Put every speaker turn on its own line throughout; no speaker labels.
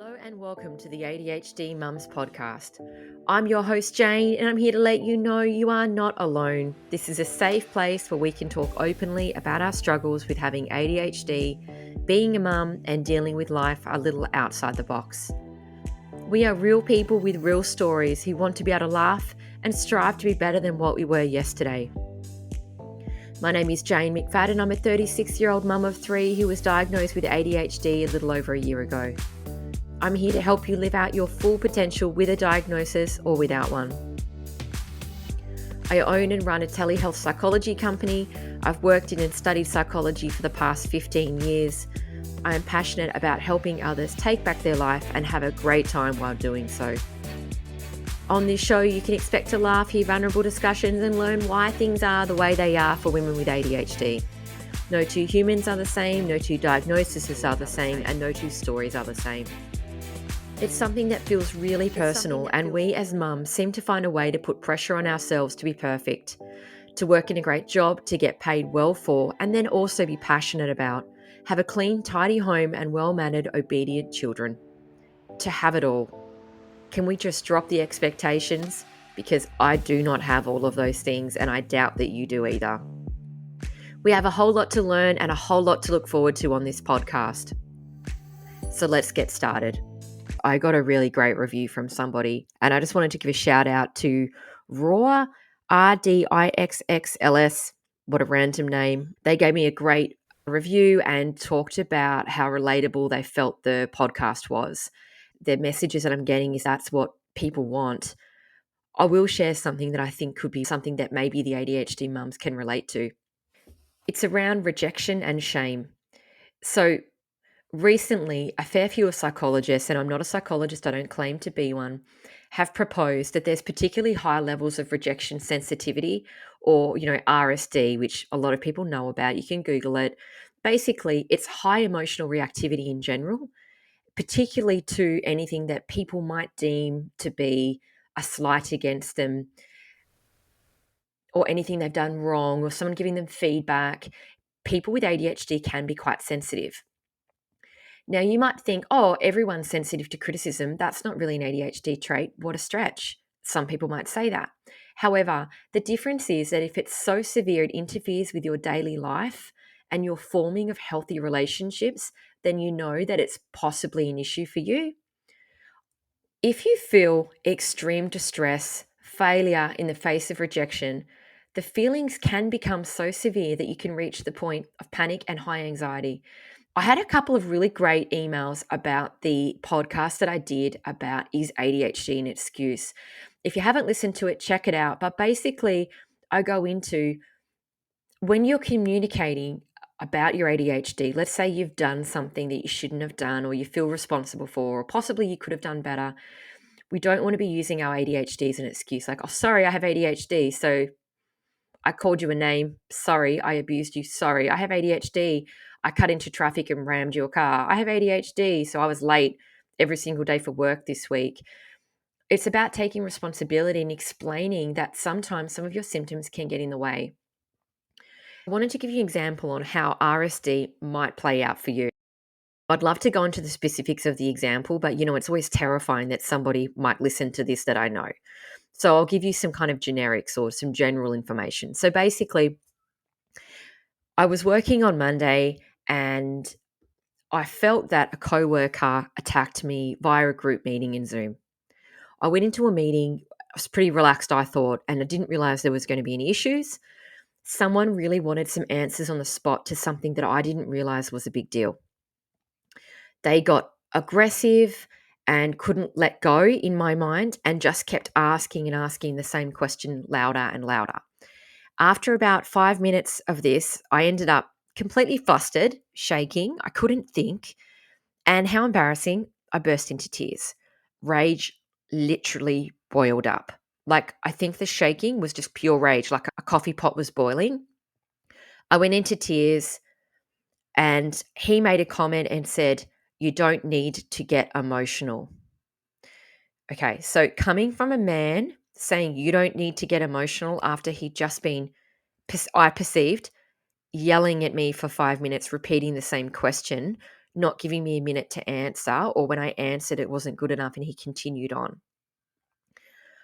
Hello and welcome to the ADHD Mums podcast. I'm your host Jane and I'm here to let you know you are not alone. This is a safe place where we can talk openly about our struggles with having ADHD, being a mum and dealing with life a little outside the box. We are real people with real stories who want to be able to laugh and strive to be better than what we were yesterday. My name is Jane McFadden. I'm a 36-year-old mum of three who was diagnosed with ADHD a little over a year ago. I'm here to help you live out your full potential with a diagnosis or without one. I own and run a telehealth psychology company. I've worked in and studied psychology for the past 15 years. I am passionate about helping others take back their life and have a great time while doing so. On this show, you can expect to laugh, hear vulnerable discussions, and learn why things are the way they are for women with ADHD. No two humans are the same, no two diagnoses are the same, and no two stories are the same. It's something that feels really personal, and we as mums seem to find a way to put pressure on ourselves to be perfect, to work in a great job, to get paid well for, and then also be passionate about, have a clean, tidy home and well-mannered, obedient children. To have it all. Can we just drop the expectations? Because I do not have all of those things, and I doubt that you do either. We have a whole lot to learn and a whole lot to look forward to on this podcast. So let's get started. I got a really great review from somebody, and I just wanted to give a shout out to Raw, RDIXXLS, what a random name. They gave me a great review and talked about how relatable they felt the podcast was. The messages that I'm getting is that's what people want. I will share something that I think could be something that maybe the ADHD mums can relate to. It's around rejection and shame. So recently, a fair few of psychologists, and I'm not a psychologist, I don't claim to be one, have proposed that there's particularly high levels of rejection sensitivity or, RSD, which a lot of people know about. You can Google it. Basically, it's high emotional reactivity in general, particularly to anything that people might deem to be a slight against them or anything they've done wrong or someone giving them feedback. People with ADHD can be quite sensitive. Now, you might think, oh, everyone's sensitive to criticism. That's not really an ADHD trait. What a stretch. Some people might say that. However, the difference is that if it's so severe it interferes with your daily life and your forming of healthy relationships, then you know that it's possibly an issue for you. If you feel extreme distress, failure in the face of rejection, the feelings can become so severe that you can reach the point of panic and high anxiety. I had a couple of really great emails about the podcast that I did about Is ADHD an excuse? If you haven't listened to it, check it out. But basically, I go into when you're communicating about your ADHD, let's say you've done something that you shouldn't have done or you feel responsible for, or possibly you could have done better. We don't want to be using our ADHD as an excuse like, oh, sorry, I have ADHD. So I called you a name. Sorry, I abused you. Sorry, I have ADHD. I cut into traffic and rammed your car. I have ADHD, so I was late every single day for work this week. It's about taking responsibility and explaining that sometimes some of your symptoms can get in the way. I wanted to give you an example on how RSD might play out for you. I'd love to go into the specifics of the example, but it's always terrifying that somebody might listen to this that I know. So I'll give you some kind of generics or some general information. So basically, I was working on Monday and I felt that a coworker attacked me via a group meeting in Zoom. I went into a meeting, I was pretty relaxed, I thought, and I didn't realize there was going to be any issues. Someone really wanted some answers on the spot to something that I didn't realize was a big deal. They got aggressive and couldn't let go in my mind and just kept asking and asking the same question louder and louder. After about 5 minutes of this, I ended up completely flustered, shaking. I couldn't think. And how embarrassing, I burst into tears. Rage literally boiled up. Like, I think the shaking was just pure rage, like a coffee pot was boiling. I went into tears and he made a comment and said, "You don't need to get emotional." Okay, so coming from a man saying you don't need to get emotional after he'd just been, I perceived, yelling at me for 5 minutes, repeating the same question, not giving me a minute to answer, or when I answered, it wasn't good enough and he continued on.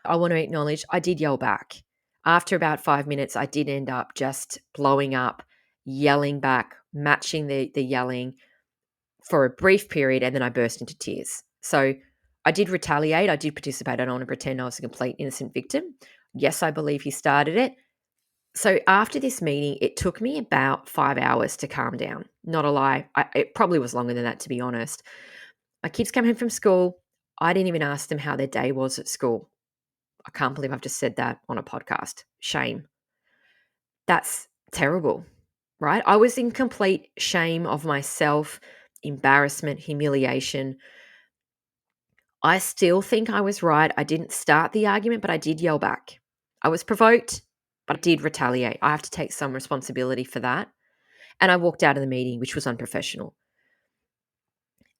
I want to acknowledge I did yell back. After about 5 minutes, I did end up just blowing up, yelling back, matching the yelling for a brief period, and then I burst into tears. So I did retaliate. I did participate. I don't want to pretend I was a complete innocent victim. Yes, I believe he started it. So after this meeting, it took me about 5 hours to calm down. Not a lie. It probably was longer than that, to be honest. My kids came home from school. I didn't even ask them how their day was at school. I can't believe I've just said that on a podcast. Shame. That's terrible, right? I was in complete shame of myself, embarrassment, humiliation. I still think I was right. I didn't start the argument, but I did yell back. I was provoked, but I did retaliate. I have to take some responsibility for that. And I walked out of the meeting, which was unprofessional.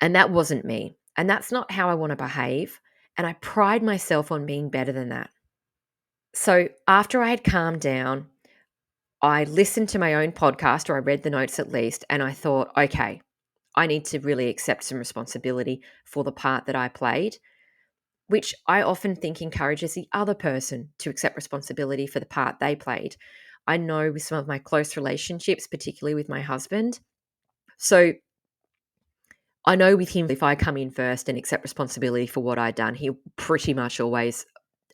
And that wasn't me. And that's not how I want to behave. And I pride myself on being better than that. So after I had calmed down, I listened to my own podcast, or I read the notes at least, and I thought, okay, I need to really accept some responsibility for the part that I played, which I often think encourages the other person to accept responsibility for the part they played. I know with some of my close relationships, particularly with my husband. So I know with him, if I come in first and accept responsibility for what I'd done, he'll pretty much always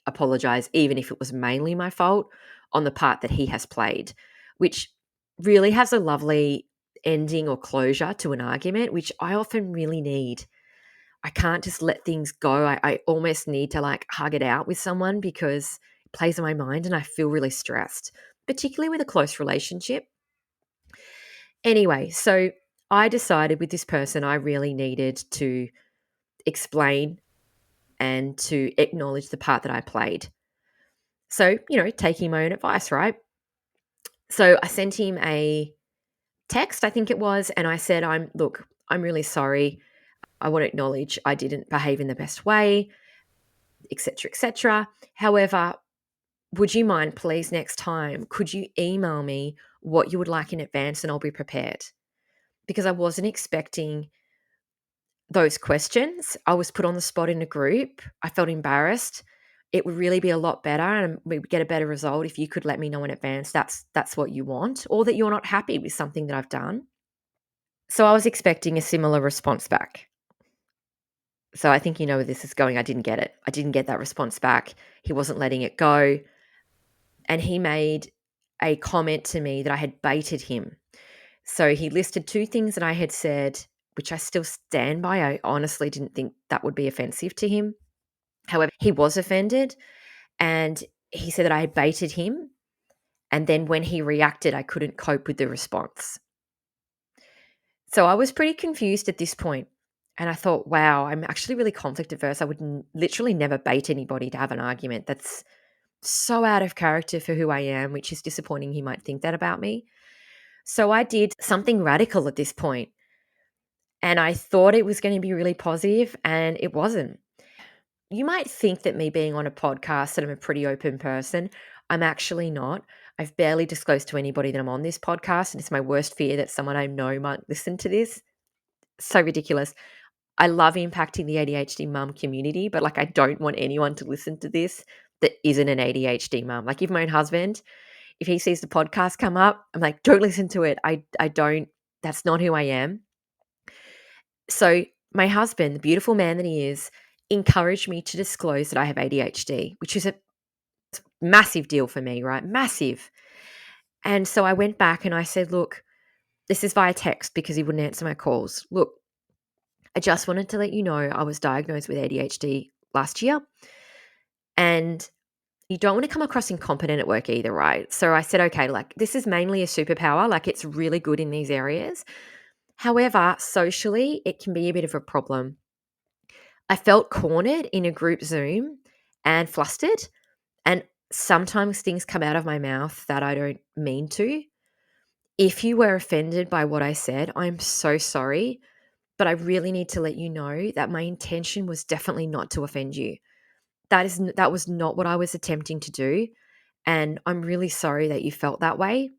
apologize, even if it was mainly my fault, on the part that he has played, which really has a lovely ending or closure to an argument, which I often really need. I can't just let things go. I almost need to like hug it out with someone because it plays on my mind and I feel really stressed, particularly with a close relationship. Anyway, so I decided with this person I really needed to explain and to acknowledge the part that I played. So, taking my own advice, right? So I sent him a text, I think it was, and I said, I'm really sorry. I want to acknowledge I didn't behave in the best way, etc., etc. However, would you mind, please, next time, could you email me what you would like in advance and I'll be prepared? Because I wasn't expecting those questions. I was put on the spot in a group. I felt embarrassed. It would really be a lot better and we would get a better result if you could let me know in advance that's what you want, or that you're not happy with something that I've done. So I was expecting a similar response back. So I think you know where this is going. I didn't get it. I didn't get that response back. He wasn't letting it go. And he made a comment to me that I had baited him. So he listed two things that I had said, which I still stand by. I honestly didn't think that would be offensive to him. However, he was offended and he said that I had baited him. And then when he reacted, I couldn't cope with the response. So I was pretty confused at this point. And I thought, wow, I'm actually really conflict averse. I would literally never bait anybody to have an argument. That's so out of character for who I am, which is disappointing. He might think that about me. So I did something radical at this point. And I thought it was going to be really positive, and it wasn't. You might think that me being on a podcast that I'm a pretty open person. I'm actually not. I've barely disclosed to anybody that I'm on this podcast, and it's my worst fear that someone I know might listen to this. So ridiculous. I love impacting the ADHD mum community, but I don't want anyone to listen to this that isn't an ADHD mum. Like, if my own husband, if he sees the podcast come up, I'm like, don't listen to it. I don't, that's not who I am. So my husband, the beautiful man that he is, encouraged me to disclose that I have ADHD, which is a massive deal for me, right? Massive. And so I went back and I said, look, this is via text because he wouldn't answer my calls. Look, I just wanted to let you know I was diagnosed with ADHD last year. And you don't want to come across incompetent at work either, right? So I said, okay, this is mainly a superpower. It's really good in these areas. However, socially, it can be a bit of a problem. I felt cornered in a group Zoom and flustered. And sometimes things come out of my mouth that I don't mean to. If you were offended by what I said, I'm so sorry. But I really need to let you know that my intention was definitely not to offend you. That was not what I was attempting to do. And I'm really sorry that you felt that way.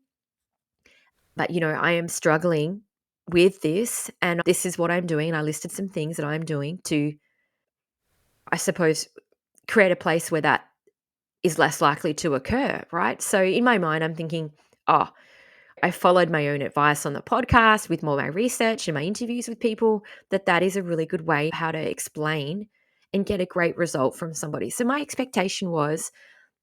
But, I am struggling with this, and this is what I'm doing. And I listed some things that I'm doing to, I suppose, create a place where that is less likely to occur, right? So in my mind, I'm thinking, oh, I followed my own advice on the podcast with more of my research and my interviews with people, that is a really good way how to explain and get a great result from somebody. So my expectation was,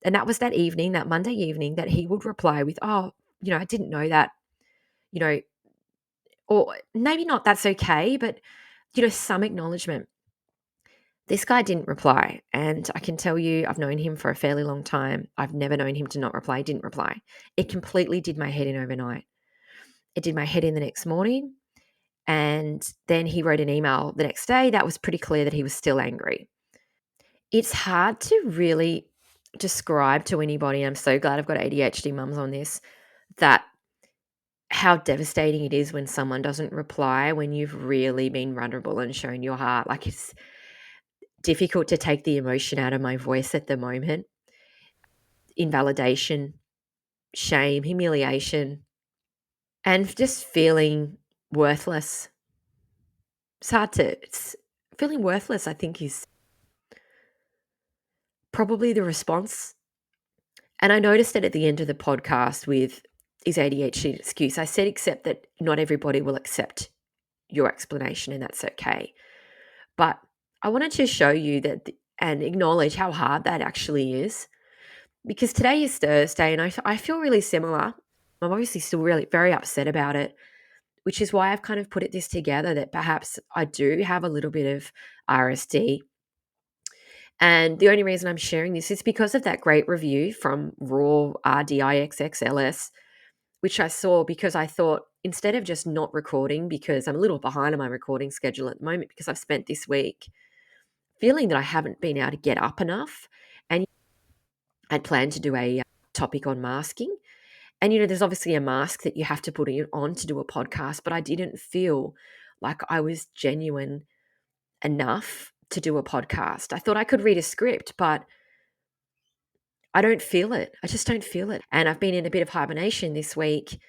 and that was that evening, that Monday evening, that he would reply with, oh, I didn't know that, you know, or maybe not, that's okay, but, some acknowledgement. This guy didn't reply. And I can tell you, I've known him for a fairly long time. I've never known him to not reply. He didn't reply. It completely did my head in overnight. It did my head in the next morning. And then he wrote an email the next day that was pretty clear that he was still angry. It's hard to really describe to anybody, and I'm so glad I've got ADHD mums on this, that how devastating it is when someone doesn't reply when you've really been vulnerable and shown your heart. Like, it's difficult to take the emotion out of my voice at the moment. Invalidation, shame, humiliation, and just feeling worthless. It's feeling worthless, I think, is probably the response. And I noticed it at the end of the podcast with Is ADHD an excuse? I said, except that not everybody will accept your explanation, and that's okay. But I wanted to show you that and acknowledge how hard that actually is, because today is Thursday and I feel really similar. I'm obviously still really very upset about it, which is why I've kind of put this together, that perhaps I do have a little bit of RSD. And the only reason I'm sharing this is because of that great review from Raw RDIXXLS, which I saw because I thought, instead of just not recording, because I'm a little behind on my recording schedule at the moment, because I've spent this week feeling that I haven't been able to get up enough. And I'd planned to do a topic on masking. And, there's obviously a mask that you have to put on to do a podcast, but I didn't feel like I was genuine enough to do a podcast. I thought I could read a script, but I don't feel it. I just don't feel it. And I've been in a bit of hibernation this week,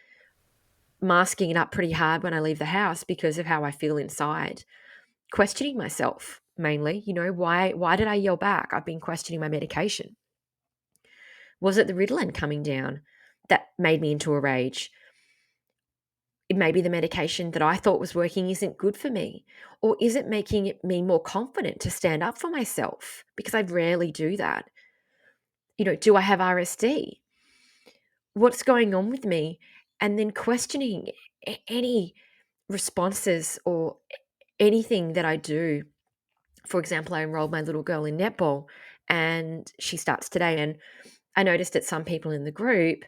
masking it up pretty hard when I leave the house because of how I feel inside, questioning myself mainly. Why did I yell back? I've been questioning my medication. Was it the Ritalin coming down that made me into a rage? Maybe the medication that I thought was working isn't good for me. Or is it making me more confident to stand up for myself? Because I rarely do that. Do I have RSD? What's going on with me? And then questioning any responses or anything that I do. For example, I enrolled my little girl in netball and she starts today. And I noticed that some people in the group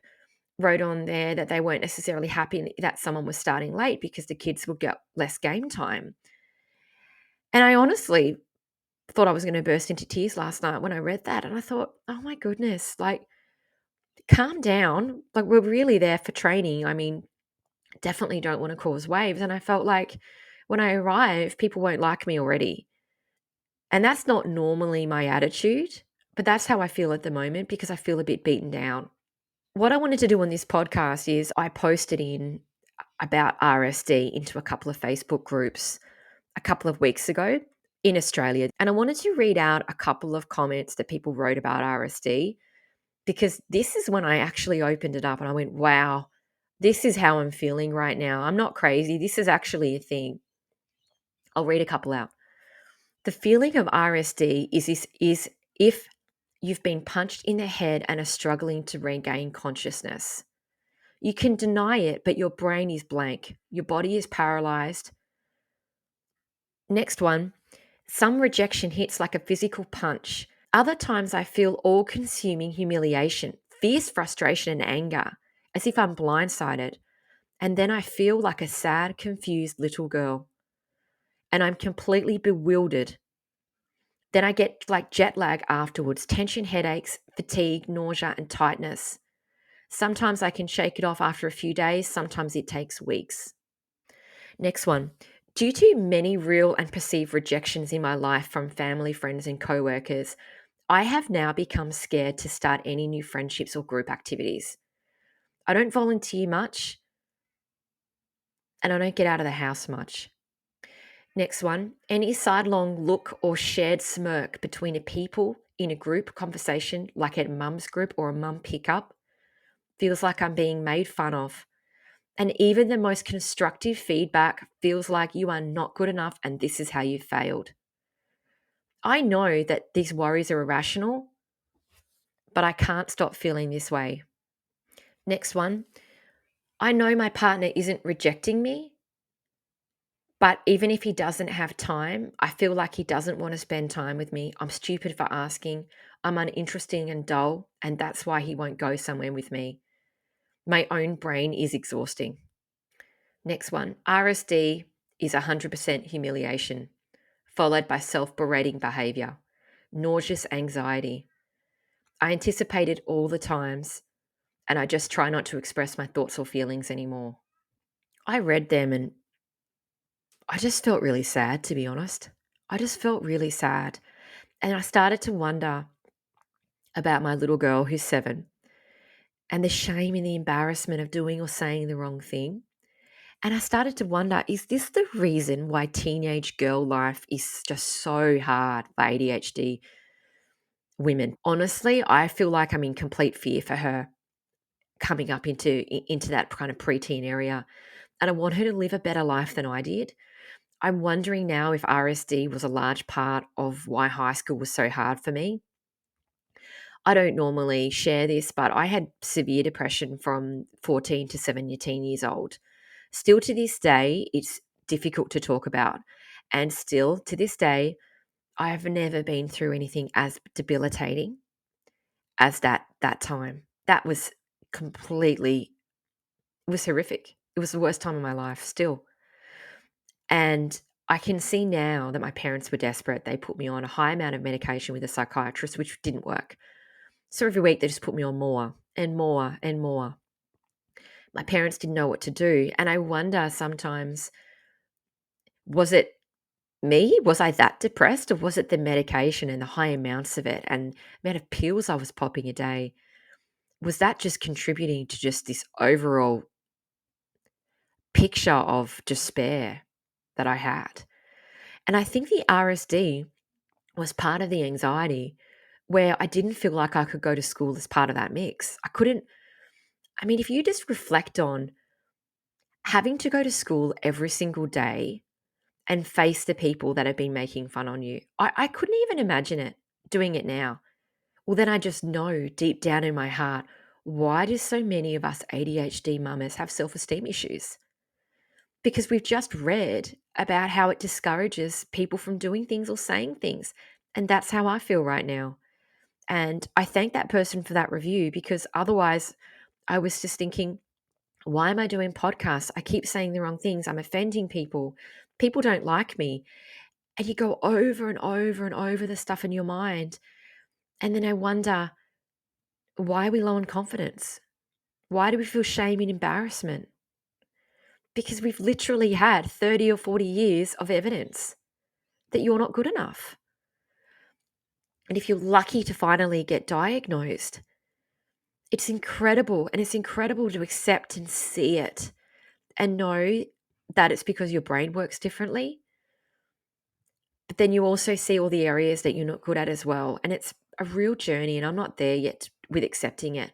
wrote on there that they weren't necessarily happy that someone was starting late because the kids would get less game time. And I honestly thought I was going to burst into tears last night when I read that. And I thought, oh my goodness, like, calm down. Like, we're really there for training. I mean, definitely don't want to cause waves. And I felt like when I arrive, people won't like me already. And that's not normally my attitude, but that's how I feel at the moment because I feel a bit beaten down. What I wanted to do on this podcast is I posted in about RSD into a couple of Facebook groups a couple of weeks ago in Australia. And I wanted to read out a couple of comments that people wrote about RSD, because this is when I actually opened it up and I went, wow, this is how I'm feeling right now. I'm not crazy. This is actually a thing. I'll read a couple out. The feeling of RSD is if you've been punched in the head and are struggling to regain consciousness. You can deny it, but your brain is blank. Your body is paralyzed. Next one, some rejection hits like a physical punch. Other times I feel all-consuming humiliation, fierce frustration and anger, as if I'm blindsided. And then I feel like a sad, confused little girl. And I'm completely bewildered. Then I get like jet lag afterwards, tension, headaches, fatigue, nausea, and tightness. Sometimes I can shake it off after a few days. Sometimes it takes weeks. Next one. Due to many real and perceived rejections in my life from family, friends, and coworkers, I have now become scared to start any new friendships or group activities. I don't volunteer much. and I don't get out of the house much. Next one, any sidelong look or shared smirk between a people in a group conversation, like at a mum's group or a mum pickup, feels like I'm being made fun of. And even the most constructive feedback feels like you are not good enough and this is how you failed. I know that these worries are irrational, but I can't stop feeling this way. Next one, I know my partner isn't rejecting me, but even if he doesn't have time, I feel like he doesn't want to spend time with me. I'm stupid for asking. I'm uninteresting and dull, and that's why he won't go somewhere with me. My own brain is exhausting. Next one, RSD is 100% humiliation, followed by self berating behavior, nauseous anxiety. I anticipate it all the times, and I just try not to express my thoughts or feelings anymore. I read them and I just felt really sad, to be honest. I just felt really sad. And I started to wonder about my little girl who's 7 and the shame and the embarrassment of doing or saying the wrong thing. And I started to wonder, is this the reason why teenage girl life is just so hard for ADHD women? Honestly, I feel like I'm in complete fear for her coming up into that kind of preteen area. And I want her to live a better life than I did. I'm wondering now if RSD was a large part of why high school was so hard for me. I don't normally share this, but I had severe depression from 14 to 17 years old. Still to this day, it's difficult to talk about. And still to this day, I've never been through anything as debilitating as that time. That was completely it was horrific. It was the worst time of my life still. And I can see now that my parents were desperate. They put me on a high amount of medication with a psychiatrist, which didn't work. So every week they just put me on more and more and more. My parents didn't know what to do. And I wonder sometimes, was it me? Was I that depressed? Or was it the medication and the high amounts of it and the amount of pills I was popping a day? Was that just contributing to just this overall picture of despair that I had? And I think the RSD was part of the anxiety where I didn't feel like I could go to school as part of that mix. If you just reflect on having to go to school every single day and face the people that have been making fun on you, I couldn't even imagine it doing it now. Well, then I just know deep down in my heart, why do so many of us ADHD mamas have self esteem issues? Because we've just read about how it discourages people from doing things or saying things. And that's how I feel right now. And I thank that person for that review because otherwise I was just thinking, why am I doing podcasts? I keep saying the wrong things. I'm offending people. People don't like me. And you go over and over and over the stuff in your mind. And then I wonder, why are we low on confidence? Why do we feel shame and embarrassment? Because we've literally had 30 or 40 years of evidence that you're not good enough. And if you're lucky to finally get diagnosed, it's incredible. And it's incredible to accept and see it and know that it's because your brain works differently. But then you also see all the areas that you're not good at as well. And it's a real journey, and I'm not there yet with accepting it.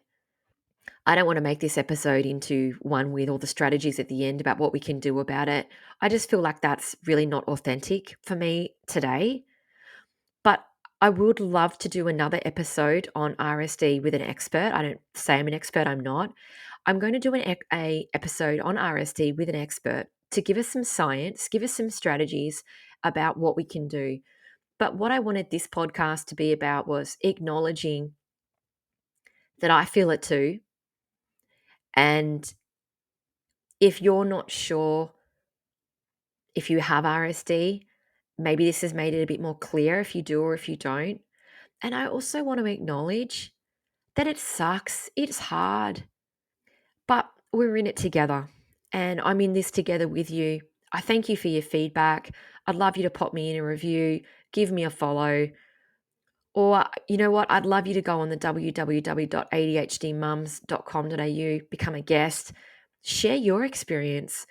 I don't want to make this episode into one with all the strategies at the end about what we can do about it. I just feel like that's really not authentic for me today. But I would love to do another episode on RSD with an expert. I don't say I'm an expert, I'm not. I'm going to do a episode on RSD with an expert to give us some science, give us some strategies about what we can do. But what I wanted this podcast to be about was acknowledging that I feel it too. And if you're not sure if you have RSD, maybe this has made it a bit more clear if you do or if you don't. And I also want to acknowledge that it sucks. It's hard, but we're in it together. And I'm in this together with you. I thank you for your feedback. I'd love you to pop me in a review, give me a follow. Or, you know what? I'd love you to go on the www.adhdmums.com.au, become a guest, share your experience.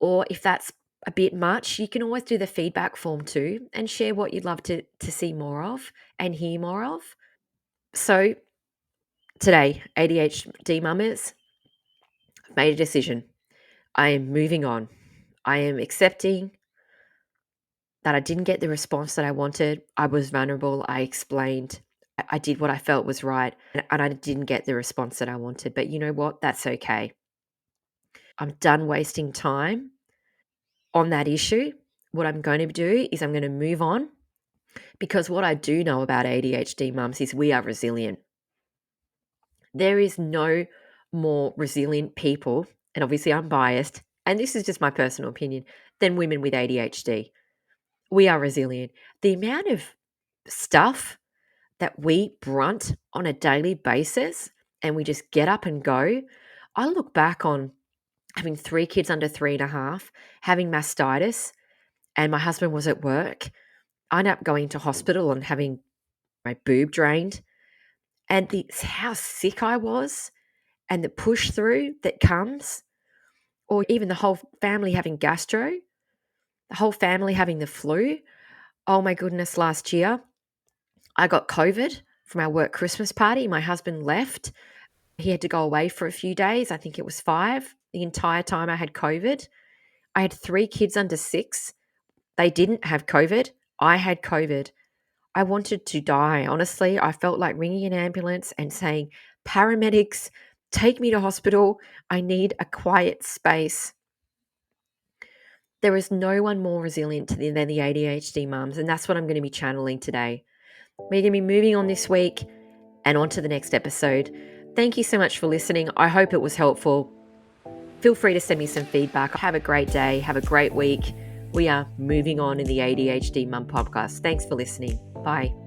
Or if that's a bit much, you can always do the feedback form too and share what you'd love to see more of and hear more of. So today, ADHD mummers, I've made a decision. I am moving on. I am accepting that I didn't get the response that I wanted. I was vulnerable. I explained. I did what I felt was right, and I didn't get the response that I wanted. But you know what? That's okay. I'm done wasting time on that issue. What I'm going to do is I'm going to move on, because what I do know about ADHD mums is we are resilient. There is no more resilient people, and obviously I'm biased, and this is just my personal opinion, than women with ADHD. We are resilient. The amount of stuff that we brunt on a daily basis and we just get up and go. I look back on having 3 kids under 3.5, having mastitis, and my husband was at work. I ended up going to hospital and having my boob drained, and how sick I was and the push through that comes, or even the whole family having gastro, the whole family having the flu. Oh my goodness, last year I got COVID from our work Christmas party. My husband left. He had to go away for a few days. I think it was 5. The entire time I had COVID. I had 3 kids under 6. They didn't have COVID. I had COVID. I wanted to die. Honestly, I felt like ringing an ambulance and saying, paramedics, take me to hospital. I need a quiet space. There is no one more resilient than the ADHD mums, and that's what I'm going to be channeling today. We're going to be moving on this week and on to the next episode. Thank you so much for listening. I hope it was helpful. Feel free to send me some feedback. Have a great day. Have a great week. We are moving on in the ADHD Mum podcast. Thanks for listening. Bye.